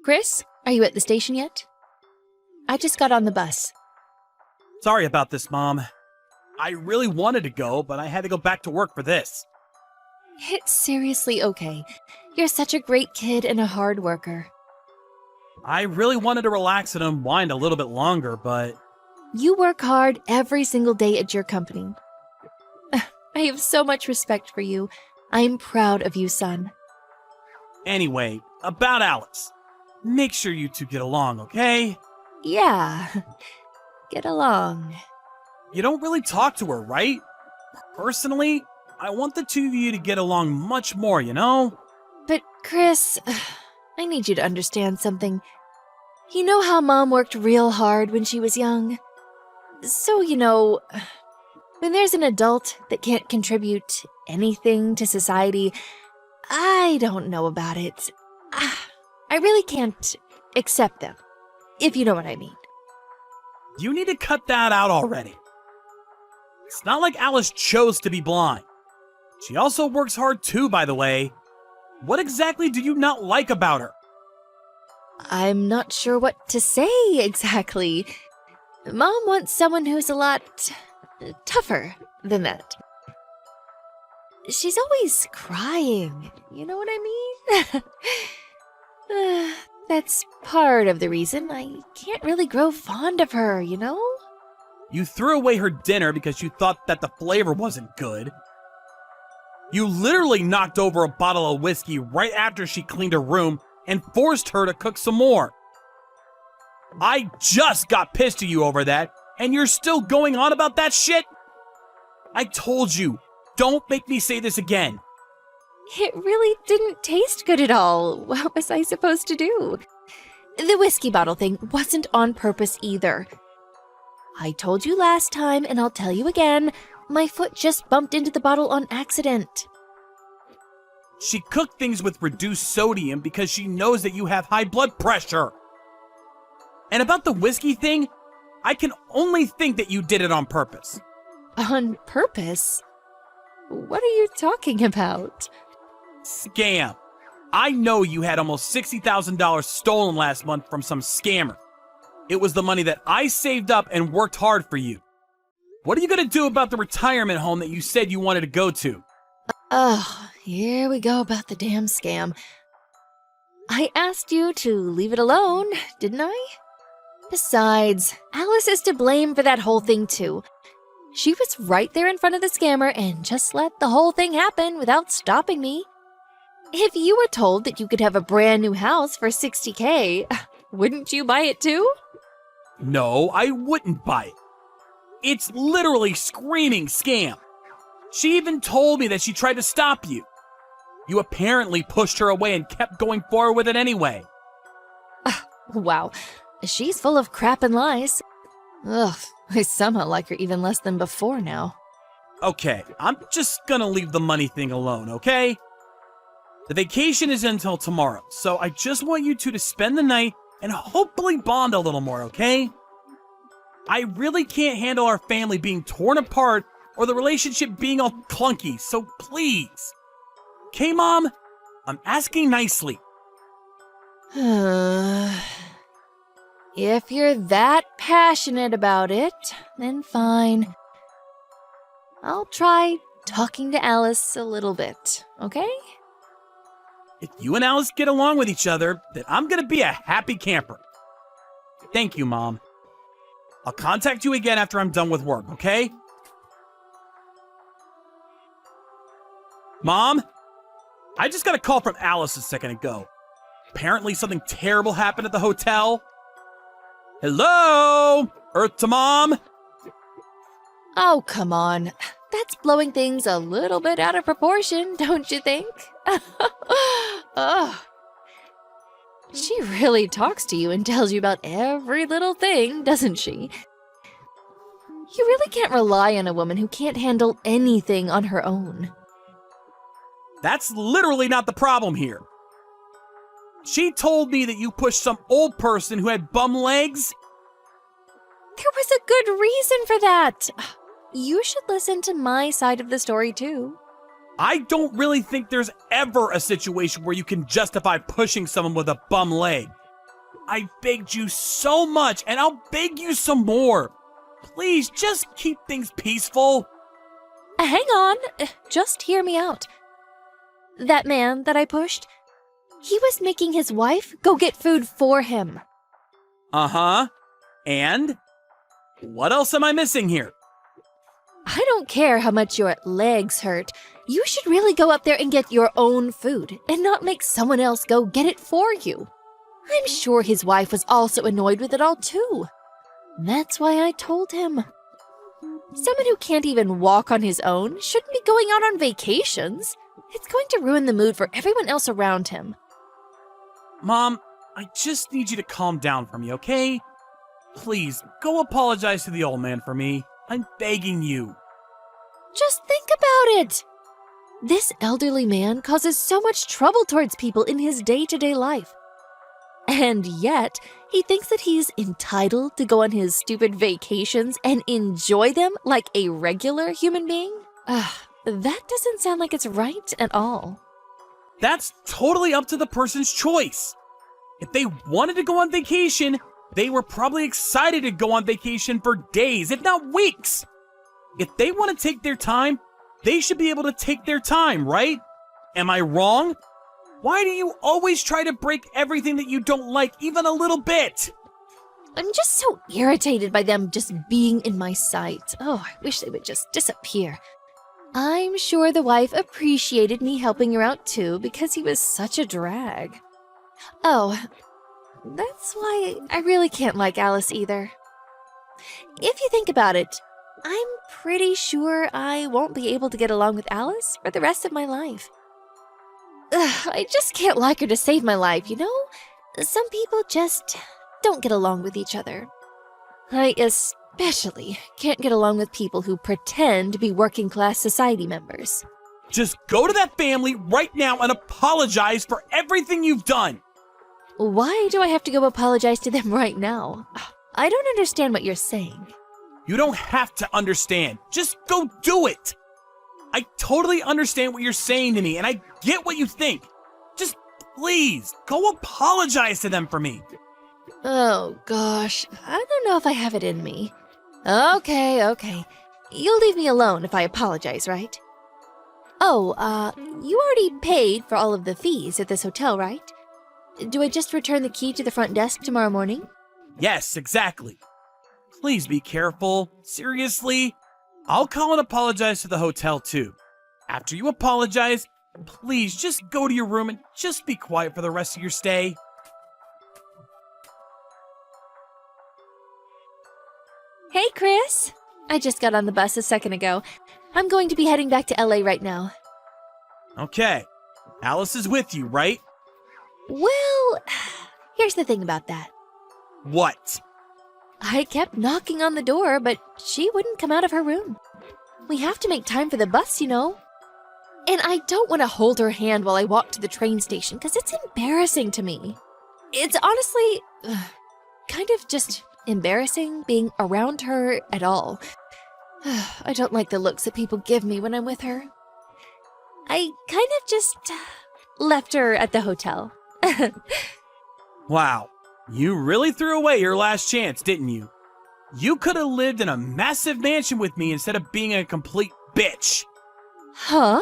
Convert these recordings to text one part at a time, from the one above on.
Chris, are you at the station yet? I just got on the bus. Sorry about this, Mom. I really wanted to go, but I had to go back to work for this. It's seriously okay. You're such a great kid and a hard worker. I really wanted to relax and unwind a little bit longer, but... You work hard every single day at your company. I have so much respect for you. I'm proud of you, son. Anyway, about Alice. Make sure you two get along, okay? Yeah. Get along. You don't really talk to her, right? Personally, I want the two of you to get along much more, you know? But, Chris, I need you to understand something. You know how Mom worked real hard when she was young? So, when there's an adult that can't contribute anything to society, I don't know about it. I really can't accept them, if you know what I mean. You need to cut that out already. It's not like Alice chose to be blind. She also works hard too, by the way. What exactly do you not like about her? I'm not sure what to say exactly. Mom wants someone who's a lot tougher than that. She's always crying, you know what I mean? That's part of the reason I can't really grow fond of her, you know? You threw away her dinner because you thought that the flavor wasn't good. You literally knocked over a bottle of whiskey right after she cleaned her room and forced her to cook some more. I just got pissed at you over that, and you're still going on about that shit? I told you, don't make me say this again. It really didn't taste good at all. What was I supposed to do? The whiskey bottle thing wasn't on purpose either. I told you last time, and I'll tell you again, my foot just bumped into the bottle on accident. She cooked things with reduced sodium because she knows that you have high blood pressure. And about the whiskey thing, I can only think that you did it on purpose. On purpose? What are you talking about? Scam. I know you had almost $60,000 stolen last month from some scammer. It was the money that I saved up and worked hard for you. What are you going to do about the retirement home that you said you wanted to go to? Oh, here we go about the damn scam. I asked you to leave it alone, didn't I? Besides, Alice is to blame for that whole thing too. She was right there in front of the scammer and just let the whole thing happen without stopping me. If you were told that you could have a brand new house for $60K, wouldn't you buy it too? No, I wouldn't buy it. It's literally screaming scam. She even told me that she tried to stop you. You apparently pushed her away and kept going forward with it anyway. Wow, she's full of crap and lies. Ugh, I somehow like her even less than before now. Okay, I'm just gonna leave the money thing alone, okay? The vacation is until tomorrow, so I just want you two to spend the night and hopefully bond a little more, okay? I really can't handle our family being torn apart or the relationship being all clunky, so please. Okay, Mom? I'm asking nicely. If you're that passionate about it, then fine. I'll try talking to Alice a little bit, okay? If you and Alice get along with each other, then I'm gonna be a happy camper. Thank you, Mom. I'll contact you again after I'm done with work, okay? Mom? I just got a call from Alice a second ago. Apparently something terrible happened at the hotel. Hello? Earth to Mom? Oh, come on. That's blowing things a little bit out of proportion, don't you think? Ugh. She really talks to you and tells you about every little thing, doesn't she? You really can't rely on a woman who can't handle anything on her own. That's literally not the problem here. She told me that you pushed some old person who had bum legs. There was a good reason for that. You should listen to my side of the story, too. I don't really think there's ever a situation where you can justify pushing someone with a bum leg. I begged you so much, and I'll beg you some more. Please, just keep things peaceful. Hang on, just hear me out. That man that I pushed, he was making his wife go get food for him. Uh-huh. And? What else am I missing here? I don't care how much your legs hurt. You should really go up there and get your own food and not make someone else go get it for you. I'm sure his wife was also annoyed with it all too. That's why I told him. Someone who can't even walk on his own shouldn't be going out on vacations. It's going to ruin the mood for everyone else around him. Mom, I just need you to calm down for me, okay? Please, go apologize to the old man for me. I'm begging you. Just think about it. This elderly man causes so much trouble towards people in his day-to-day life. And yet, he thinks that he's entitled to go on his stupid vacations and enjoy them like a regular human being? That doesn't sound like it's right at all. That's totally up to the person's choice. If they wanted to go on vacation, they were probably excited to go on vacation for days, if not weeks. If they want to take their time, they should be able to take their time, right? Am I wrong? Why do you always try to break everything that you don't like even a little bit? I'm just so irritated by them just being in my sight. Oh, I wish they would just disappear. I'm sure the wife appreciated me helping her out too because he was such a drag. Oh, that's why I really can't like Alice either. If you think about it, I'm pretty sure I won't be able to get along with Alice for the rest of my life. I just can't like her to save my life, you know? Some people just don't get along with each other. I especially can't get along with people who pretend to be working-class society members. Just go to that family right now and apologize for everything you've done. Why do I have to go apologize to them right now? I don't understand what you're saying. You don't have to understand. Just go do it. I totally understand what you're saying to me, and I get what you think. Just please, go apologize to them for me. Oh, gosh. I don't know if I have it in me. Okay. You'll leave me alone if I apologize, right? Oh, you already paid for all of the fees at this hotel, right? Do I just return the key to the front desk tomorrow morning? Yes, exactly. Please be careful. Seriously. I'll call and apologize to the hotel too. After you apologize, please just go to your room and just be quiet for the rest of your stay. Hey, Chris. I just got on the bus a second ago. I'm going to be heading back to LA right now. Okay. Alice is with you, right? Well, here's the thing about that. What? I kept knocking on the door, but she wouldn't come out of her room. We have to make time for the bus, you know. And I don't want to hold her hand while I walk to the train station because it's embarrassing to me. It's honestly kind of just embarrassing being around her at all. I don't like the looks that people give me when I'm with her. I kind of just left her at the hotel. Wow. You really threw away your last chance, didn't you? You could have lived in a massive mansion with me instead of being a complete bitch. Huh?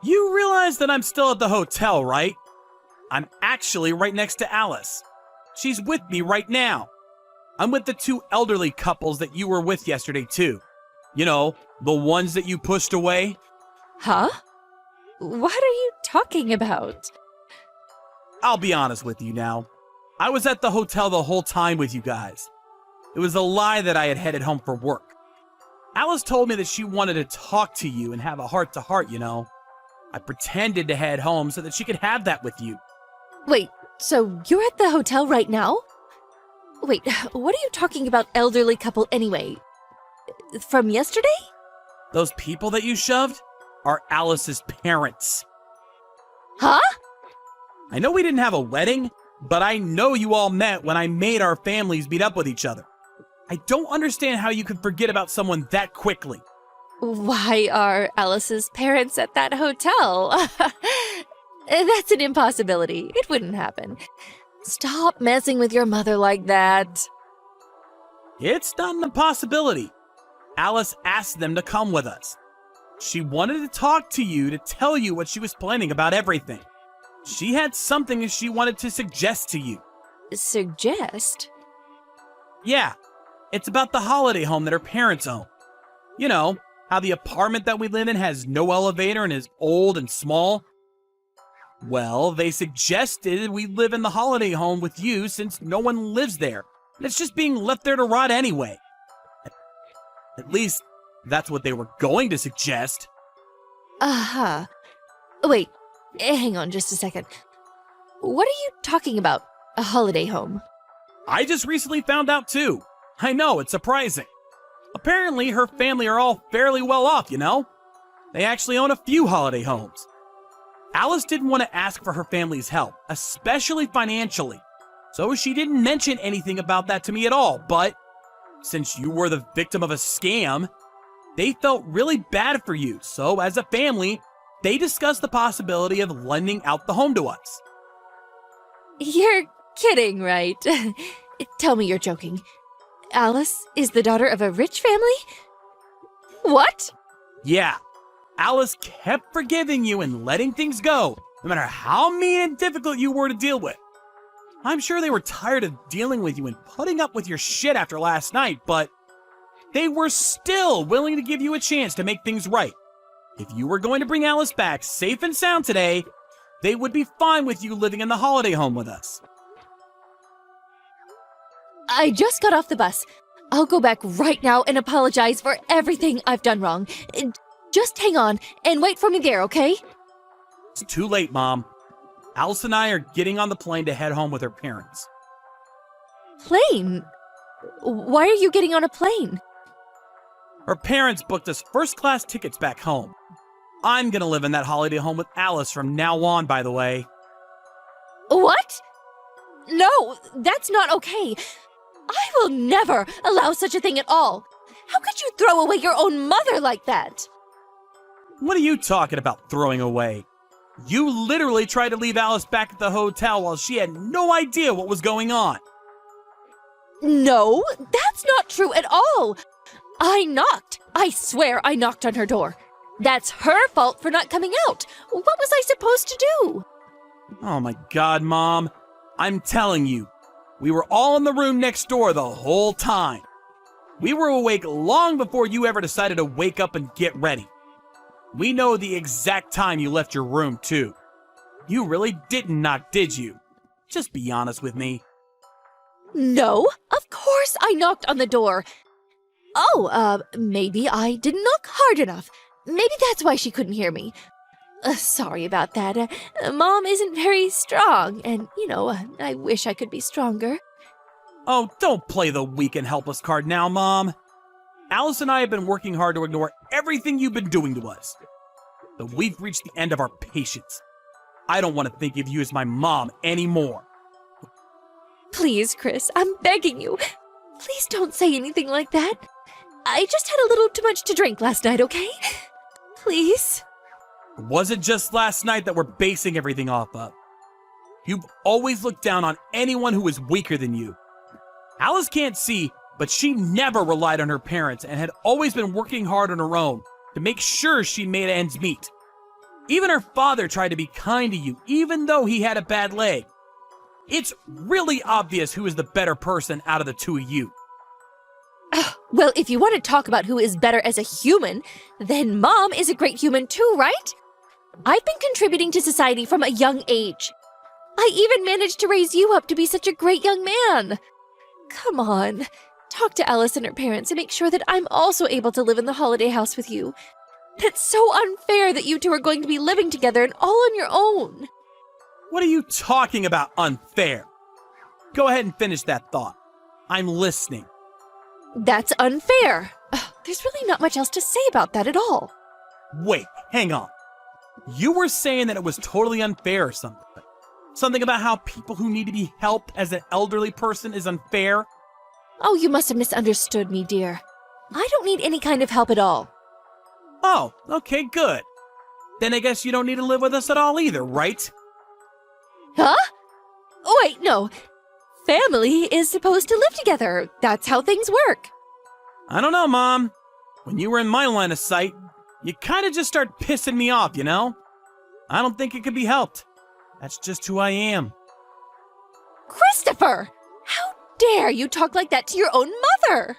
You realize that I'm still at the hotel, right? I'm actually right next to Alice. She's with me right now. I'm with the two elderly couples that you were with yesterday, too. You know, the ones that you pushed away. Huh? What are you talking about? I'll be honest with you now. I was at the hotel the whole time with you guys. It was a lie that I had headed home for work. Alice told me that she wanted to talk to you and have a heart-to-heart, you know. I pretended to head home so that she could have that with you. Wait, so you're at the hotel right now? Wait, what are you talking about, elderly couple, anyway? From yesterday? Those people that you shoved are Alice's parents. Huh? I know we didn't have a wedding, but I know you all met when I made our families meet up with each other. I don't understand how you could forget about someone that quickly. Why are Alice's parents at that hotel? That's an impossibility. It wouldn't happen. Stop messing with your mother like that. It's not an impossibility. Alice asked them to come with us. She wanted to talk to you to tell you what she was planning about everything. She had something she wanted to suggest to you. Suggest? Yeah, it's about the holiday home that her parents own. You know, how the apartment that we live in has no elevator and is old and small? Well, they suggested we live in the holiday home with you since no one lives there, and it's just being left there to rot anyway. At least, that's what they were going to suggest. Uh-huh. Wait, hang on just a second. What are you talking about? A holiday home? I just recently found out too. I know, it's surprising. Apparently, her family are all fairly well off, you know? They actually own a few holiday homes. Alice didn't want to ask for her family's help, especially financially, so she didn't mention anything about that to me at all, but since you were the victim of a scam, they felt really bad for you, so as a family, they discussed the possibility of lending out the home to us. You're kidding, right? Tell me you're joking. Alice is the daughter of a rich family? What? Yeah, Alice kept forgiving you and letting things go, no matter how mean and difficult you were to deal with. I'm sure they were tired of dealing with you and putting up with your shit after last night, but they were still willing to give you a chance to make things right. If you were going to bring Alice back safe and sound today, they would be fine with you living in the holiday home with us. I just got off the bus. I'll go back right now and apologize for everything I've done wrong. Just hang on and wait for me there, okay? It's too late, Mom. Alice and I are getting on the plane to head home with her parents. Plane? Why are you getting on a plane? Her parents booked us first-class tickets back home. I'm gonna live in that holiday home with Alice from now on, by the way. What? No, that's not okay. I will never allow such a thing at all. How could you throw away your own mother like that? What are you talking about throwing away? You literally tried to leave Alice back at the hotel while she had no idea what was going on. No, that's not true at all. I knocked. I swear I knocked on her door. That's her fault for not coming out. What was I supposed to do? Oh my God, Mom. I'm telling you, we were all in the room next door the whole time. We were awake long before you ever decided to wake up and get ready. We know the exact time you left your room, too. You really didn't knock, did you? Just be honest with me. No, of course I knocked on the door. Oh, maybe I didn't knock hard enough. Maybe that's why she couldn't hear me. Sorry about that. Mom isn't very strong, and, I wish I could be stronger. Oh, don't play the weak and helpless card now, Mom. Alice and I have been working hard to ignore everything you've been doing to us. But we've reached the end of our patience. I don't want to think of you as my mom anymore. Please, Chris, I'm begging you. Please don't say anything like that. I just had a little too much to drink last night, okay? Please. Was it just last night that we're basing everything off of? You've always looked down on anyone who is weaker than you. Alice can't see, but she never relied on her parents and had always been working hard on her own to make sure she made ends meet. Even her father tried to be kind to you, even though he had a bad leg. It's really obvious who is the better person out of the two of you. Well, if you want to talk about who is better as a human, then Mom is a great human too, right? I've been contributing to society from a young age. I even managed to raise you up to be such a great young man. Come on, talk to Alice and her parents and make sure that I'm also able to live in the holiday house with you. That's so unfair that you two are going to be living together and all on your own. What are you talking about, unfair? Go ahead and finish that thought. I'm listening. That's unfair. There's really not much else to say about that at all. Wait, hang on. You were saying that it was totally unfair or something. Something about how people who need to be helped as an elderly person is unfair? Oh, you must have misunderstood me, dear. I don't need any kind of help at all. Oh, okay, good. Then I guess you don't need to live with us at all either, right? Huh? Wait, no. Family is supposed to live together. That's how things work. I don't know, Mom. When you were in my line of sight, you kind of just start pissing me off, you know? I don't think it could be helped. That's just who I am. Christopher! How dare you talk like that to your own mother?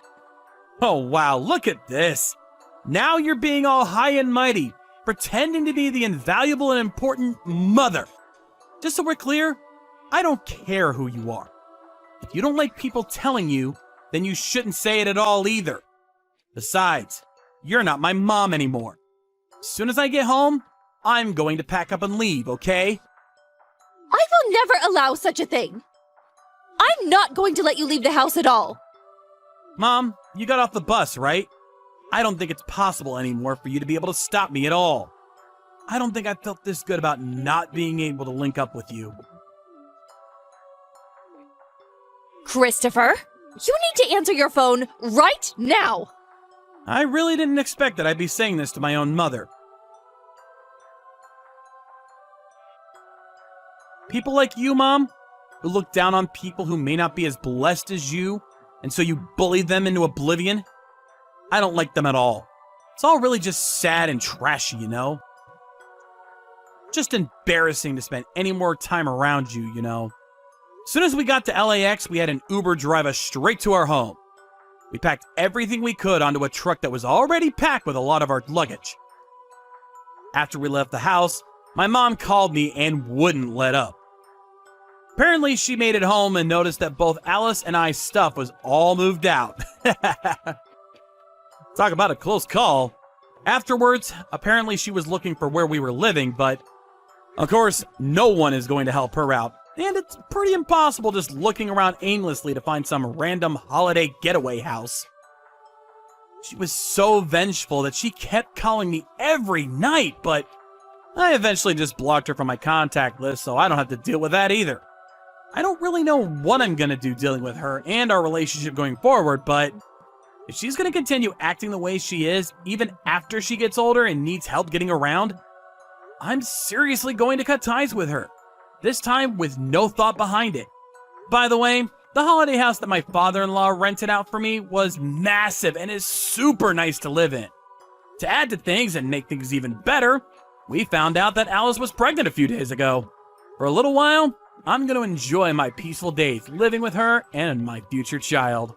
Oh, wow, look at this. Now you're being all high and mighty, pretending to be the invaluable and important mother. Just so we're clear, I don't care who you are. If you don't like people telling you, then you shouldn't say it at all either. Besides, you're not my mom anymore. As soon as I get home, I'm going to pack up and leave, okay? I will never allow such a thing. I'm not going to let you leave the house at all. Mom, you got off the bus, right? I don't think it's possible anymore for you to be able to stop me at all. I don't think I felt this good about not being able to link up with you. Christopher, you need to answer your phone right now. I really didn't expect that I'd be saying this to my own mother. People like you, Mom, who look down on people who may not be as blessed as you, and so you bully them into oblivion, I don't like them at all. It's all really just sad and trashy, you know? Just embarrassing to spend any more time around you, you know? As soon as we got to LAX, we had an Uber drive us straight to our home. We packed everything we could onto a truck that was already packed with a lot of our luggage. After we left the house, my mom called me and wouldn't let up. Apparently, she made it home and noticed that both Alice and I's stuff was all moved out. Talk about a close call. Afterwards, apparently she was looking for where we were living, but of course, no one is going to help her out. And it's pretty impossible just looking around aimlessly to find some random holiday getaway house. She was so vengeful that she kept calling me every night, but I eventually just blocked her from my contact list, so I don't have to deal with that either. I don't really know what I'm going to do dealing with her and our relationship going forward, but if she's going to continue acting the way she is, even after she gets older and needs help getting around, I'm seriously going to cut ties with her. This time with no thought behind it. By the way, the holiday house that my father-in-law rented out for me was massive and is super nice to live in. To add to things and make things even better, we found out that Alice was pregnant a few days ago. For a little while, I'm going to enjoy my peaceful days living with her and my future child.